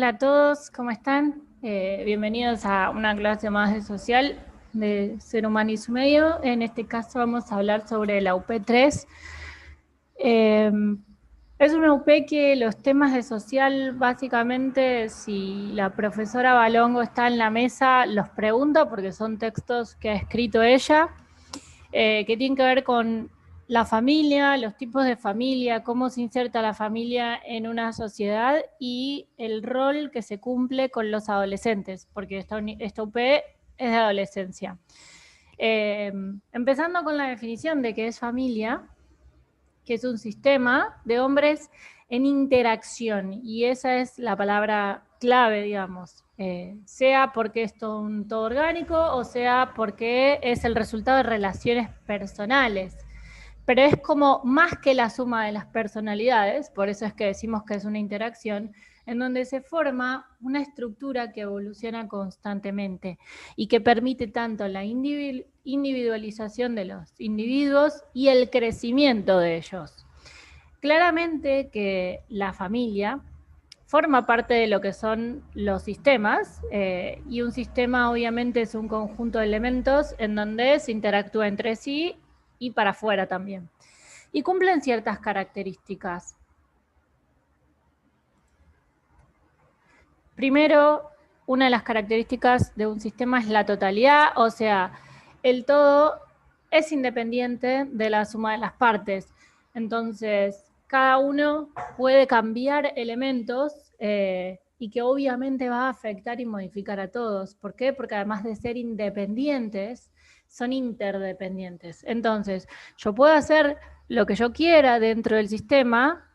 Hola a todos, ¿cómo están? Bienvenidos a una clase más de social de Ser Humano y su Medio. En este caso vamos a hablar sobre la UP3. Es una UP que los temas de social, básicamente, si la profesora Balongo está en la mesa, los pregunta porque son textos que ha escrito ella, que tienen que ver con la familia, los tipos de familia, cómo se inserta la familia en una sociedad y el rol que se cumple con los adolescentes, porque esta UP es de adolescencia. Empezando con la definición de qué es familia, que es un sistema de hombres en interacción, y esa es la palabra clave, digamos, sea porque es todo un todo orgánico o sea porque es el resultado de relaciones personales. Pero es como más que la suma de las personalidades, por eso es que decimos que es una interacción, en donde se forma una estructura que evoluciona constantemente y que permite tanto la individualización de los individuos y el crecimiento de ellos. Claramente que la familia forma parte de lo que son los sistemas, y un sistema obviamente es un conjunto de elementos en donde se interactúa entre sí y para afuera también. Y cumplen ciertas características. Primero, una de las características de un sistema es la totalidad, o sea, el todo es independiente de la suma de las partes. Entonces, cada uno puede cambiar elementos, y que obviamente va a afectar y modificar a todos. ¿Por qué? Porque además de ser independientes, son interdependientes. Entonces, yo puedo hacer lo que yo quiera dentro del sistema,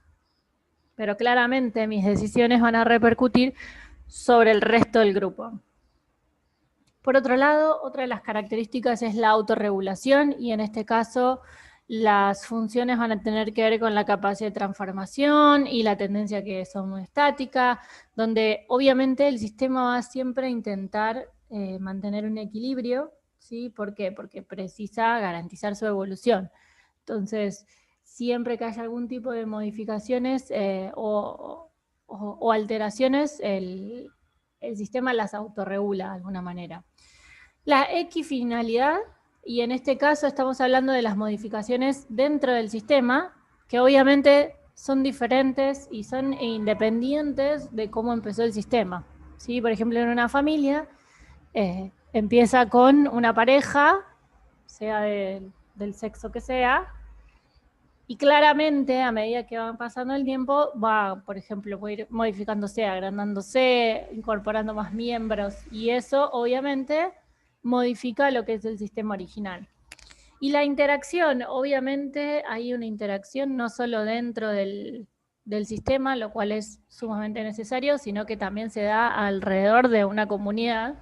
pero claramente mis decisiones van a repercutir sobre el resto del grupo. Por otro lado, otra de las características es la autorregulación, y en este caso las funciones van a tener que ver con la capacidad de transformación y la tendencia que es homeostática, donde obviamente el sistema va siempre a intentar mantener un equilibrio, ¿sí? ¿Por qué? Porque precisa garantizar su evolución. Entonces, siempre que haya algún tipo de modificaciones o alteraciones, el sistema las autorregula de alguna manera. La equifinalidad, y en este caso estamos hablando de las modificaciones dentro del sistema, que obviamente son diferentes y son independientes de cómo empezó el sistema. ¿Sí? Por ejemplo, en una familia empieza con una pareja, sea del sexo que sea, y claramente, a medida que va pasando el tiempo, va, por ejemplo, puede ir modificándose, agrandándose, incorporando más miembros, y eso obviamente modifica lo que es el sistema original. Y la interacción, obviamente hay una interacción no solo dentro del sistema, lo cual es sumamente necesario, sino que también se da alrededor de una comunidad.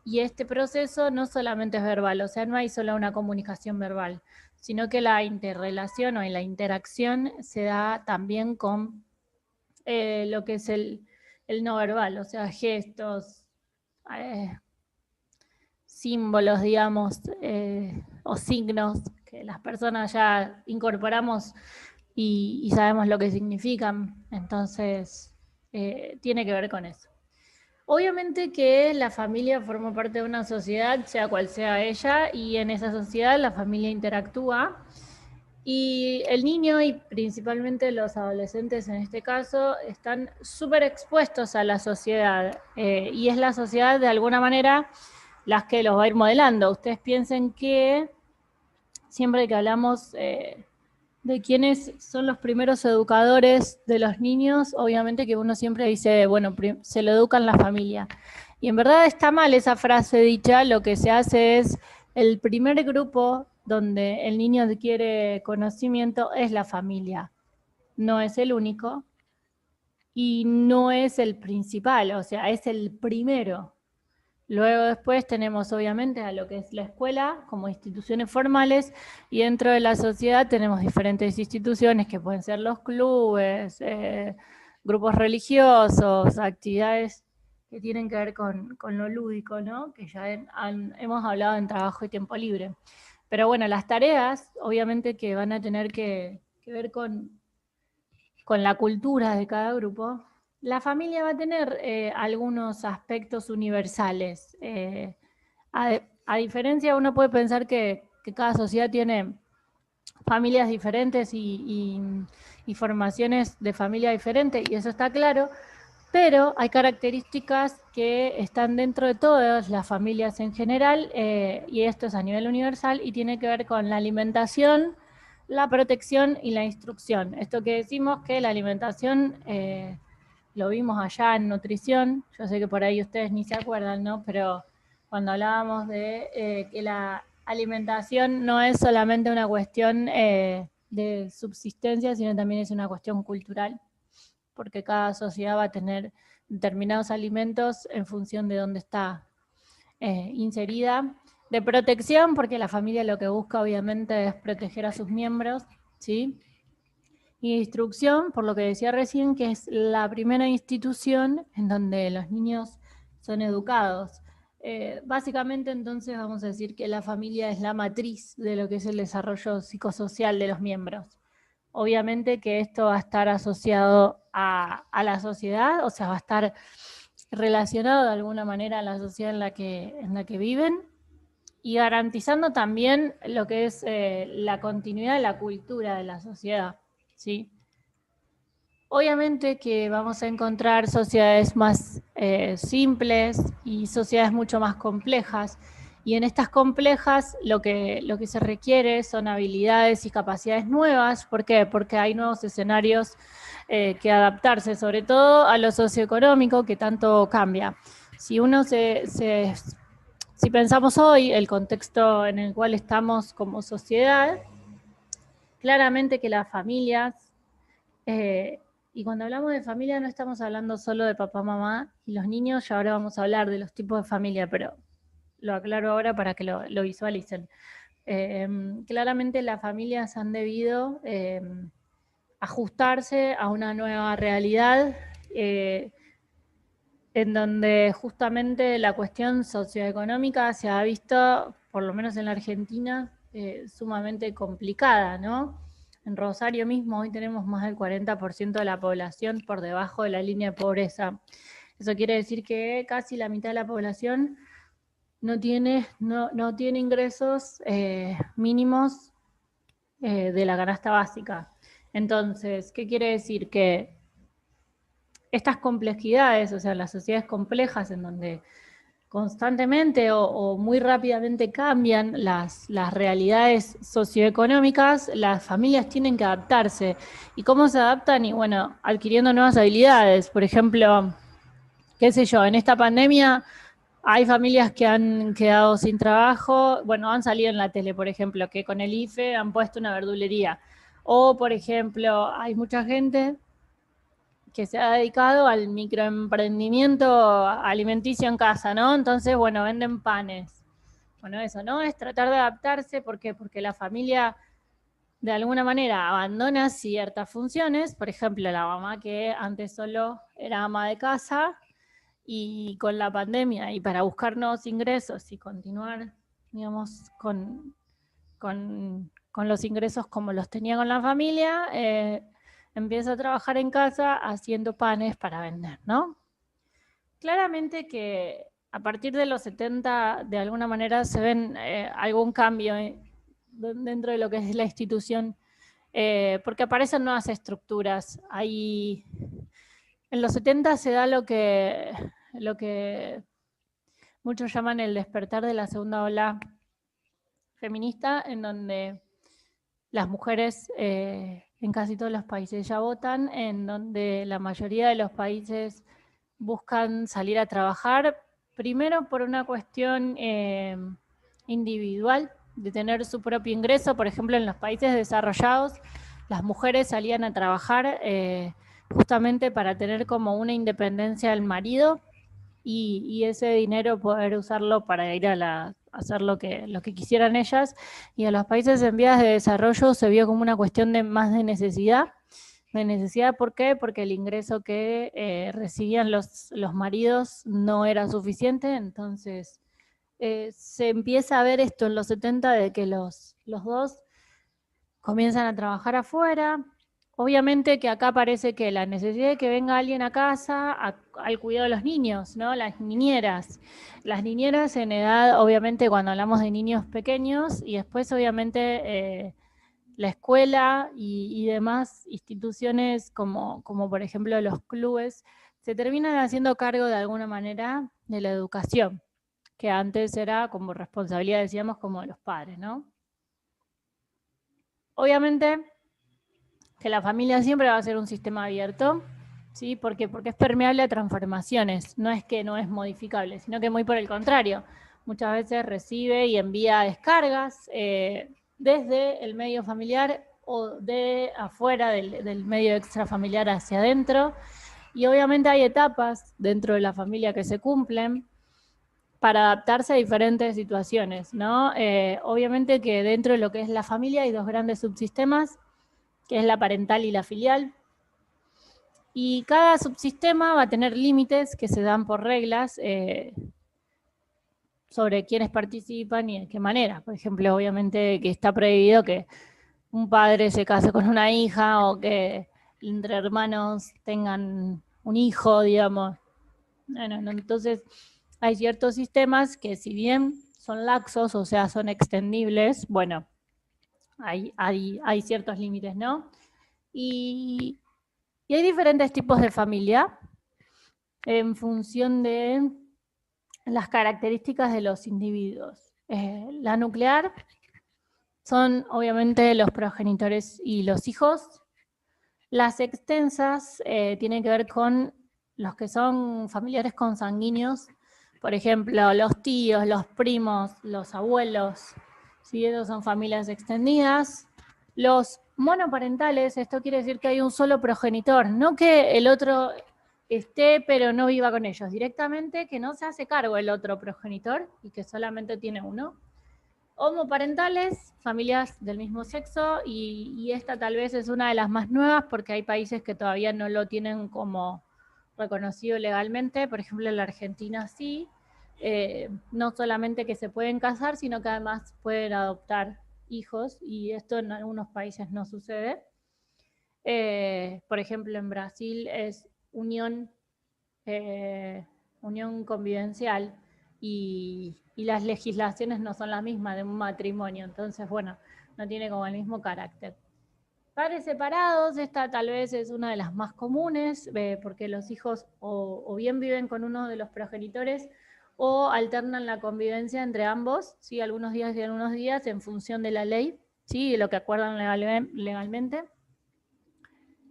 Y este proceso no solamente es verbal, o sea, no hay solo una comunicación verbal, sino que la interrelación o la interacción se da también con lo que es el no verbal, o sea, gestos, eh, símbolos, digamos, o signos que las personas ya incorporamos y sabemos lo que significan. Entonces, tiene que ver con eso. Obviamente que la familia forma parte de una sociedad, sea cual sea ella, y en esa sociedad la familia interactúa. Y el niño, y principalmente los adolescentes en este caso, están súper expuestos a la sociedad. Y es la sociedad, de alguna manera, las que los va a ir modelando. Ustedes piensen que siempre que hablamos de quiénes son los primeros educadores de los niños, obviamente que uno siempre dice, bueno, se lo educa en la familia. Y en verdad está mal esa frase dicha, lo que se hace es el primer grupo donde el niño adquiere conocimiento es la familia. No es el único y no es el principal, o sea, es el primero. Luego después tenemos obviamente a lo que es la escuela como instituciones formales, y dentro de la sociedad tenemos diferentes instituciones que pueden ser los clubes, grupos religiosos, actividades que tienen que ver con lo lúdico, ¿no? Que ya hemos hablado en trabajo y tiempo libre. Pero bueno, las tareas obviamente que van a tener que ver con la cultura de cada grupo, la familia va a tener algunos aspectos universales. A diferencia, uno puede pensar que cada sociedad tiene familias diferentes y formaciones de familia diferentes, y eso está claro, pero hay características que están dentro de todas las familias en general, y esto es a nivel universal, y tiene que ver con la alimentación, la protección y la instrucción. Esto que decimos que la alimentación, lo vimos allá en nutrición, yo sé que por ahí ustedes ni se acuerdan, ¿no? Pero cuando hablábamos de que la alimentación no es solamente una cuestión de subsistencia, sino también es una cuestión cultural, porque cada sociedad va a tener determinados alimentos en función de dónde está inserida. De protección, porque la familia lo que busca obviamente es proteger a sus miembros, ¿sí? Y instrucción, por lo que decía recién, que es la primera institución en donde los niños son educados. Básicamente, entonces, vamos a decir que la familia es la matriz de lo que es el desarrollo psicosocial de los miembros. Obviamente que esto va a estar asociado a la sociedad, o sea, va a estar relacionado de alguna manera a la sociedad en la que viven, y garantizando también lo que es la continuidad de la cultura de la sociedad, ¿sí? Obviamente que vamos a encontrar sociedades más simples y sociedades mucho más complejas. Y en estas complejas lo que se requiere son habilidades y capacidades nuevas. ¿Por qué? Porque hay nuevos escenarios que adaptarse, sobre todo a lo socioeconómico que tanto cambia. Si si pensamos hoy el contexto en el cual estamos como sociedad, claramente que las familias, y cuando hablamos de familia no estamos hablando solo de papá, mamá y los niños, ya ahora vamos a hablar de los tipos de familia, pero lo aclaro ahora para que lo visualicen. Claramente las familias han debido ajustarse a una nueva realidad, en donde justamente la cuestión socioeconómica se ha visto, por lo menos en la Argentina, sumamente complicada, ¿no? En Rosario mismo hoy tenemos más del 40% de la población por debajo de la línea de pobreza. Eso quiere decir que casi la mitad de la población no tiene ingresos mínimos de la canasta básica. Entonces, ¿qué quiere decir? Que estas complejidades, o sea, las sociedades complejas en donde constantemente o muy rápidamente cambian las realidades socioeconómicas, las familias tienen que adaptarse. ¿Y cómo se adaptan? Y bueno, adquiriendo nuevas habilidades. Por ejemplo, qué sé yo, en esta pandemia hay familias que han quedado sin trabajo, bueno, han salido en la tele, por ejemplo, que con el IFE han puesto una verdulería. O, por ejemplo, hay mucha gente que se ha dedicado al microemprendimiento alimenticio en casa, ¿no? Entonces, bueno, venden panes. Bueno, eso, ¿no? Es tratar de adaptarse, ¿por qué? Porque la familia de alguna manera abandona ciertas funciones, por ejemplo, la mamá que antes solo era ama de casa, y con la pandemia y para buscar nuevos ingresos y continuar, digamos, con los ingresos como los tenía con la familia, empieza a trabajar en casa haciendo panes para vender, ¿no? Claramente que a partir de los 70, de alguna manera, se ven algún cambio dentro de lo que es la institución, porque aparecen nuevas estructuras. En los 70 se da lo que muchos llaman el despertar de la segunda ola feminista, en donde las mujeres en casi todos los países ya votan, en donde la mayoría de los países buscan salir a trabajar, primero por una cuestión individual, de tener su propio ingreso. Por ejemplo, en los países desarrollados, las mujeres salían a trabajar justamente para tener como una independencia del marido, y ese dinero poder usarlo para ir a hacer lo que quisieran ellas. Y a los países en vías de desarrollo se vio como una cuestión más de necesidad. ¿De necesidad por qué? Porque el ingreso que recibían los maridos no era suficiente. Entonces se empieza a ver esto en los 70, de que los dos comienzan a trabajar afuera, obviamente que acá parece que la necesidad de que venga alguien a casa al cuidado de los niños, ¿no? Las niñeras. Las niñeras en edad, obviamente, cuando hablamos de niños pequeños, y después, obviamente, la escuela y demás instituciones como por ejemplo los clubes, se terminan haciendo cargo de alguna manera de la educación, que antes era como responsabilidad, decíamos, como de los padres, ¿no? Obviamente que la familia siempre va a ser un sistema abierto, ¿sí? Porque es permeable a transformaciones, no es que no es modificable, sino que muy por el contrario, muchas veces recibe y envía descargas desde el medio familiar o de afuera del medio extrafamiliar hacia adentro, y obviamente hay etapas dentro de la familia que se cumplen para adaptarse a diferentes situaciones, ¿no? Obviamente que dentro de lo que es la familia hay dos grandes subsistemas, que es la parental y la filial. Y cada subsistema va a tener límites que se dan por reglas sobre quiénes participan y de qué manera. Por ejemplo, obviamente que está prohibido que un padre se case con una hija o que entre hermanos tengan un hijo, digamos. Bueno, entonces hay ciertos sistemas que si bien son laxos, o sea, son extendibles, bueno, hay ciertos límites, ¿no? Y hay diferentes tipos de familia en función de las características de los individuos. La nuclear son obviamente los progenitores y los hijos. Las extensas tienen que ver con los que son familiares consanguíneos, por ejemplo, los tíos, los primos, los abuelos, ¿sí? Esos son familias extendidas. Los monoparentales, esto quiere decir que hay un solo progenitor, no que el otro esté pero no viva con ellos, directamente que no se hace cargo el otro progenitor y que solamente tiene uno. Homoparentales, familias del mismo sexo, y esta tal vez es una de las más nuevas porque hay países que todavía no lo tienen como reconocido legalmente, por ejemplo en la Argentina sí, no solamente que se pueden casar, sino que además pueden adoptar hijos, y esto en algunos países no sucede. Por ejemplo en Brasil es unión unión convivencial y las legislaciones no son las mismas de un matrimonio, entonces, bueno, no tiene como el mismo carácter. Padres separados, esta tal vez es una de las más comunes, porque los hijos o bien viven con uno de los progenitores o alternan la convivencia entre ambos, ¿sí? Algunos días y algunos días en función de la ley, ¿sí? De lo que acuerdan legalmente.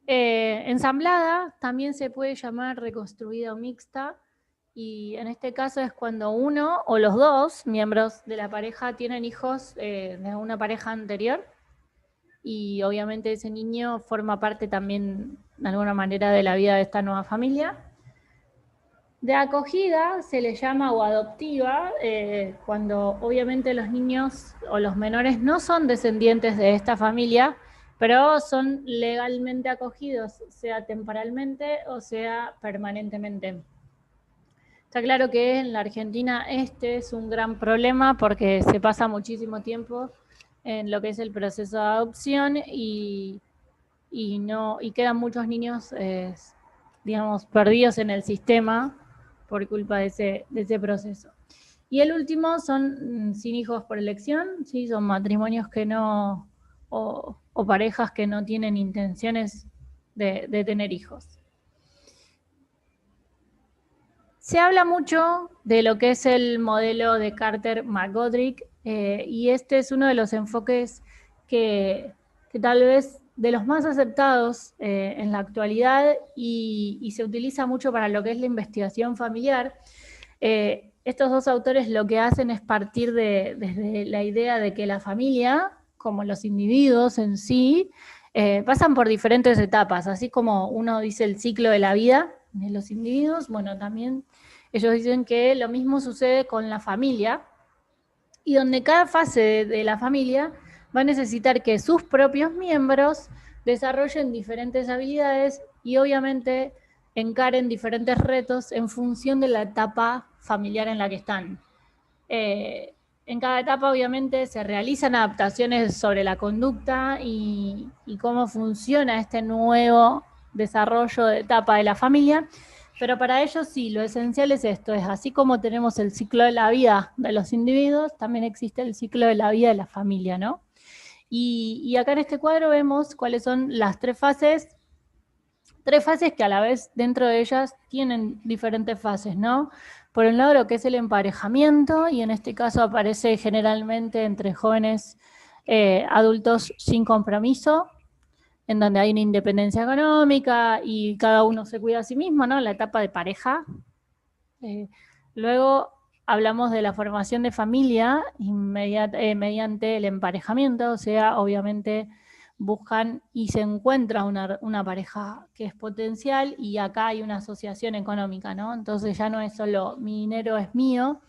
Ensamblada también se puede llamar reconstruida o mixta, y en este caso es cuando uno o los dos miembros de la pareja tienen hijos de una pareja anterior, y obviamente ese niño forma parte también de alguna manera de la vida de esta nueva familia. De acogida se le llama o adoptiva cuando obviamente los niños o los menores no son descendientes de esta familia, pero son legalmente acogidos, sea temporalmente o sea permanentemente. Está claro que en la Argentina este es un gran problema porque se pasa muchísimo tiempo en lo que es el proceso de adopción y quedan muchos niños, digamos, perdidos en el sistema por culpa de ese proceso. Y el último son sin hijos por elección, ¿sí? Son matrimonios que no, o parejas que no tienen intenciones de tener hijos. Se habla mucho de lo que es el modelo de Carter-McGoldrick, y este es uno de los enfoques que tal vez de los más aceptados en la actualidad y se utiliza mucho para lo que es la investigación familiar. Estos dos autores lo que hacen es partir desde la idea de que la familia, como los individuos en sí, pasan por diferentes etapas, así como uno dice el ciclo de la vida de los individuos, bueno, también ellos dicen que lo mismo sucede con la familia, y donde cada fase de la familia va a necesitar que sus propios miembros desarrollen diferentes habilidades y obviamente encaren diferentes retos en función de la etapa familiar en la que están. En cada etapa, obviamente, se realizan adaptaciones sobre la conducta y cómo funciona este nuevo desarrollo de etapa de la familia, pero para ellos sí, lo esencial es esto, es así como tenemos el ciclo de la vida de los individuos, también existe el ciclo de la vida de la familia, ¿no? Y acá en este cuadro vemos cuáles son las tres fases que a la vez dentro de ellas tienen diferentes fases, ¿no? Por un lado lo que es el emparejamiento, y en este caso aparece generalmente entre jóvenes adultos sin compromiso, en donde hay una independencia económica y cada uno se cuida a sí mismo, ¿no? La etapa de pareja. Luego hablamos de la formación de familia mediante el emparejamiento, o sea, obviamente buscan y se encuentra una pareja que es potencial y acá hay una asociación económica, ¿no? Entonces ya no es solo mi dinero es mío,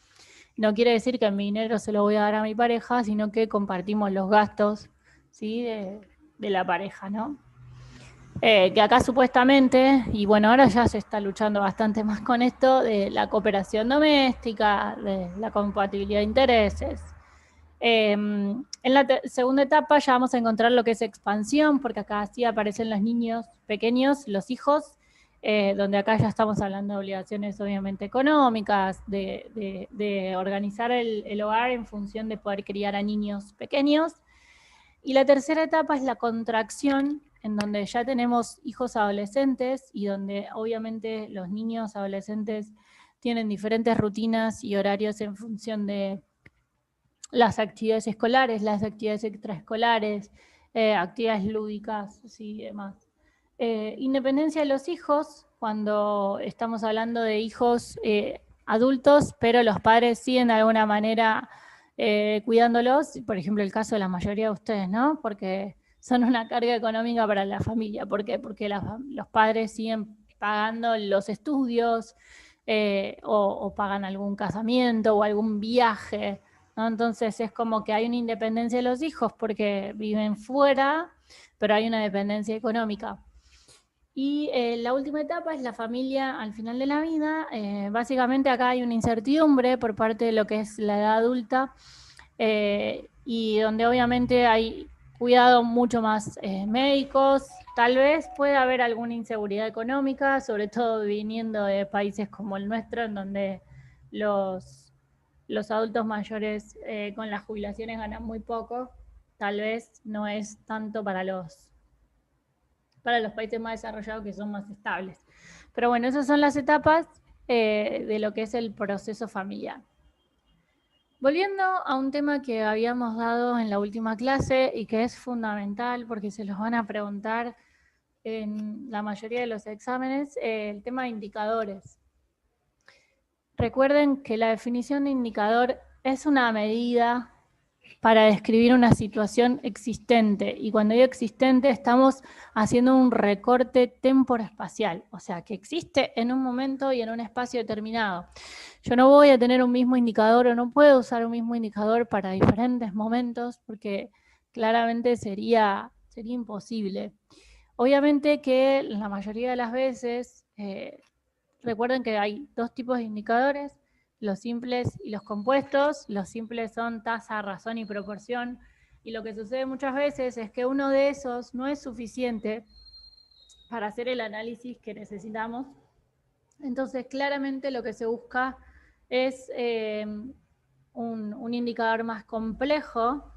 no quiere decir que mi dinero se lo voy a dar a mi pareja, sino que compartimos los gastos, ¿sí? de la pareja, ¿no? Que acá supuestamente, y bueno, ahora ya se está luchando bastante más con esto de la cooperación doméstica, de la compatibilidad de intereses. En la segunda etapa ya vamos a encontrar lo que es expansión, porque acá sí aparecen los niños pequeños, los hijos, donde acá ya estamos hablando de obligaciones obviamente económicas, de organizar el hogar en función de poder criar a niños pequeños. Y la tercera etapa es la contracción, en donde ya tenemos hijos adolescentes y donde obviamente los niños adolescentes tienen diferentes rutinas y horarios en función de las actividades escolares, las actividades extraescolares, actividades lúdicas y demás. Independencia de los hijos, cuando estamos hablando de hijos adultos, pero los padres siguen de alguna manera cuidándolos, por ejemplo el caso de la mayoría de ustedes, ¿no? Porque son una carga económica para la familia. ¿Por qué? Porque los padres siguen pagando los estudios o pagan algún casamiento o algún viaje, ¿no? Entonces es como que hay una independencia de los hijos porque viven fuera, pero hay una dependencia económica. Y la última etapa es la familia al final de la vida. Básicamente acá hay una incertidumbre por parte de lo que es la edad adulta y donde obviamente hay cuidado mucho más médicos. Tal vez pueda haber alguna inseguridad económica, sobre todo viniendo de países como el nuestro, en donde los adultos mayores con las jubilaciones ganan muy poco. Tal vez no es tanto para los países más desarrollados que son más estables. Pero bueno, esas son las etapas de lo que es el proceso familiar. Volviendo a un tema que habíamos dado en la última clase y que es fundamental porque se los van a preguntar en la mayoría de los exámenes, el tema de indicadores. Recuerden que la definición de indicador es una medida para describir una situación existente. Y cuando digo existente, estamos haciendo un recorte temporoespacial, o sea, que existe en un momento y en un espacio determinado. Yo no voy a tener un mismo indicador o no puedo usar un mismo indicador para diferentes momentos porque claramente sería imposible. Obviamente que la mayoría de las veces, recuerden que hay dos tipos de indicadores, los simples y los compuestos. Los simples son tasa, razón y proporción. Y lo que sucede muchas veces es que uno de esos no es suficiente para hacer el análisis que necesitamos. Entonces, claramente lo que se busca es un indicador más complejo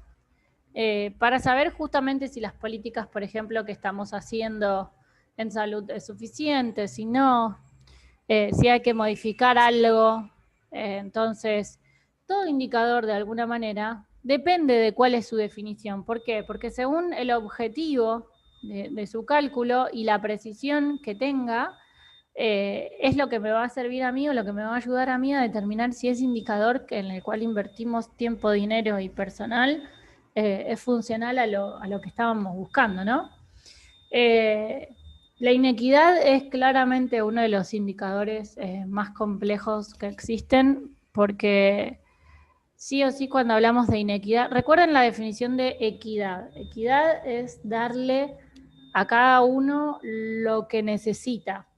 para saber justamente si las políticas, por ejemplo, que estamos haciendo en salud es suficiente, si no, si hay que modificar algo. Entonces, todo indicador de alguna manera depende de cuál es su definición. ¿Por qué? Porque según el objetivo de su cálculo y la precisión que tenga, es lo que me va a servir a mí o lo que me va a ayudar a mí a determinar si ese indicador en el cual invertimos tiempo, dinero y personal es funcional a lo que estábamos buscando, ¿no? La inequidad es claramente uno de los indicadores más complejos que existen porque sí o sí cuando hablamos de inequidad, recuerden la definición de equidad. Equidad es darle a cada uno lo que necesita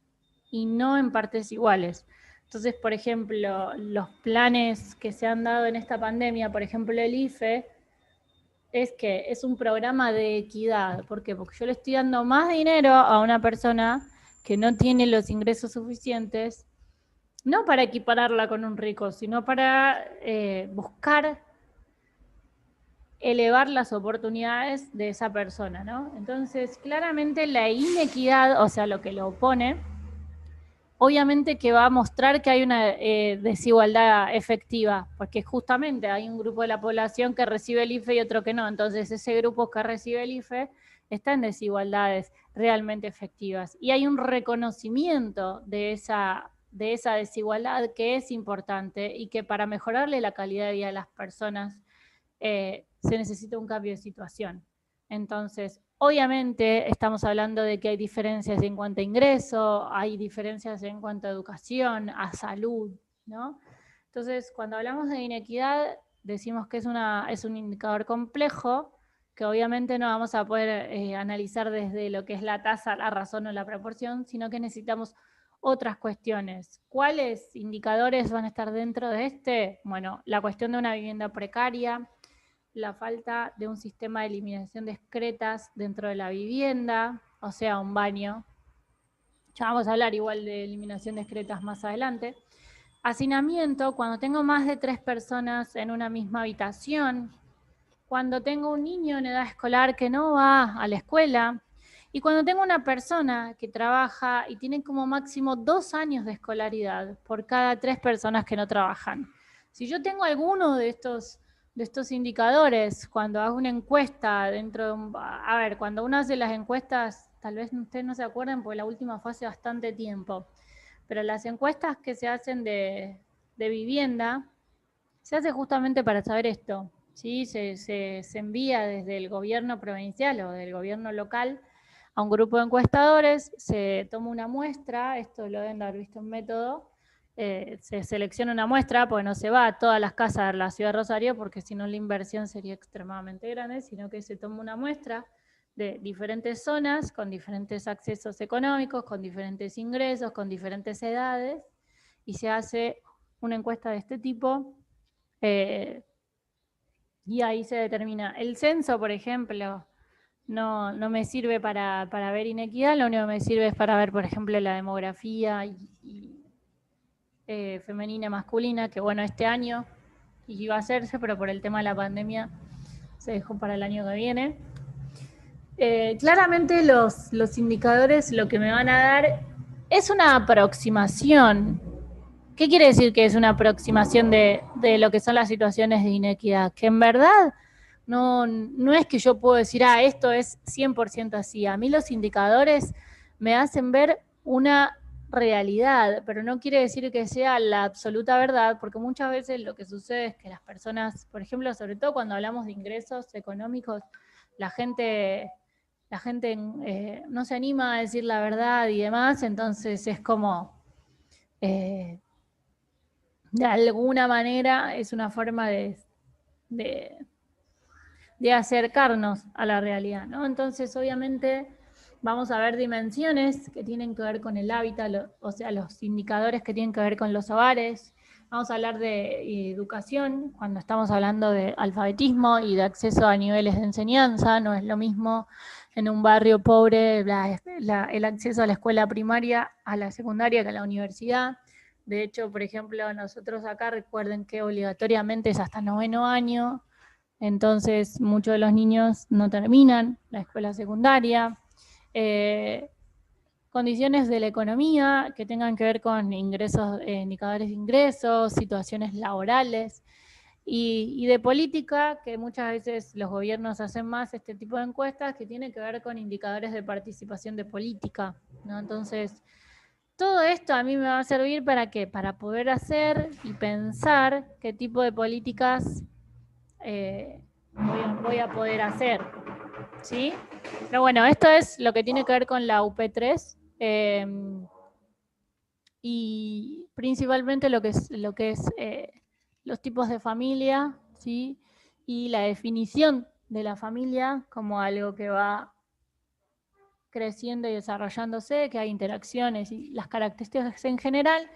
y no en partes iguales. Entonces, por ejemplo, los planes que se han dado en esta pandemia, por ejemplo el IFE, es que es un programa de equidad. ¿Por qué? Porque yo le estoy dando más dinero a una persona que no tiene los ingresos suficientes, no para equipararla con un rico, sino para buscar elevar las oportunidades de esa persona, ¿no? Entonces, claramente la inequidad, o sea, lo que lo opone, obviamente que va a mostrar que hay una desigualdad efectiva, porque justamente hay un grupo de la población que recibe el IFE y otro que no. Entonces, ese grupo que recibe el IFE está en desigualdades realmente efectivas. Y hay un reconocimiento de esa desigualdad que es importante y que para mejorarle la calidad de vida de las personas se necesita un cambio de situación. Entonces, obviamente estamos hablando de que hay diferencias en cuanto a ingreso, hay diferencias en cuanto a educación, a salud, ¿no? Entonces, cuando hablamos de inequidad, decimos que es un indicador complejo, que obviamente no vamos a poder analizar desde lo que es la tasa, la razón o la proporción, sino que necesitamos otras cuestiones. ¿Cuáles indicadores van a estar dentro de este? Bueno, la cuestión de una vivienda precaria, la falta de un sistema de eliminación de excretas dentro de la vivienda, o sea, un baño. Ya vamos a hablar igual de eliminación de excretas más adelante. Hacinamiento, cuando tengo más de 3 personas en una misma habitación, cuando tengo un niño en edad escolar que no va a la escuela, y cuando tengo una persona que trabaja y tiene como máximo 2 años de escolaridad por cada 3 personas que no trabajan. Si yo tengo alguno de estos indicadores, cuando hago una encuesta dentro de un... A ver, cuando uno hace las encuestas, tal vez ustedes no se acuerden porque la última fue hace bastante tiempo, pero las encuestas que se hacen de vivienda se hace justamente para saber esto, ¿sí? Se envía desde el gobierno provincial o del gobierno local a un grupo de encuestadores, se toma una muestra, esto lo deben haber visto en método, se selecciona una muestra, porque no se va a todas las casas de la ciudad de Rosario, porque si no la inversión sería extremadamente grande, sino que se toma una muestra de diferentes zonas, con diferentes accesos económicos, con diferentes ingresos, con diferentes edades, y se hace una encuesta de este tipo, y ahí se determina. El censo, por ejemplo, no me sirve para ver inequidad, lo único que me sirve es para ver, por ejemplo, la demografía femenina, masculina, que bueno, este año iba a hacerse, pero por el tema de la pandemia se dejó para el año que viene. Claramente los indicadores lo que me van a dar es una aproximación. ¿Qué quiere decir que es una aproximación de lo que son las situaciones de inequidad? Que en verdad no es que yo puedo decir, esto es 100% así. A mí los indicadores me hacen ver una realidad, pero no quiere decir que sea la absoluta verdad, porque muchas veces lo que sucede es que las personas, por ejemplo, sobre todo cuando hablamos de ingresos económicos, la gente no se anima a decir la verdad y demás, entonces es como... de alguna manera es una forma de acercarnos a la realidad, ¿no? Entonces, obviamente, vamos a ver dimensiones que tienen que ver con el hábitat, o sea, los indicadores que tienen que ver con los hogares. Vamos a hablar de educación, cuando estamos hablando de alfabetismo y de acceso a niveles de enseñanza. No es lo mismo en un barrio pobre el acceso a la escuela primaria, a la secundaria, que a la universidad. De hecho, por ejemplo, nosotros acá, recuerden que obligatoriamente es hasta 9º año, entonces muchos de los niños no terminan la escuela secundaria. Condiciones de la economía que tengan que ver con ingresos, indicadores de ingresos, situaciones laborales, y de política, que muchas veces los gobiernos hacen más este tipo de encuestas que tiene que ver con indicadores de participación de política, ¿no? Entonces, todo esto a mí me va a servir para ¿qué? Para poder hacer y pensar qué tipo de políticas voy a poder hacer, ¿sí? Pero bueno, esto es lo que tiene que ver con la UP3, y principalmente lo que es los tipos de familia, ¿sí? Y la definición de la familia como algo que va creciendo y desarrollándose, que hay interacciones y las características en general.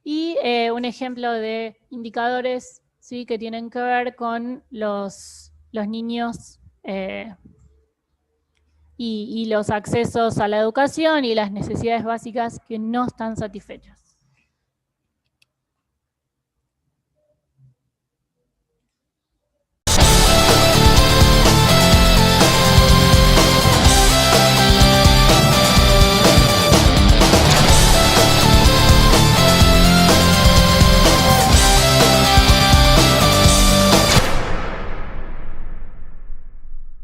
Y un ejemplo de indicadores, ¿sí?, que tienen que ver con los niños y los accesos a la educación y las necesidades básicas que no están satisfechas.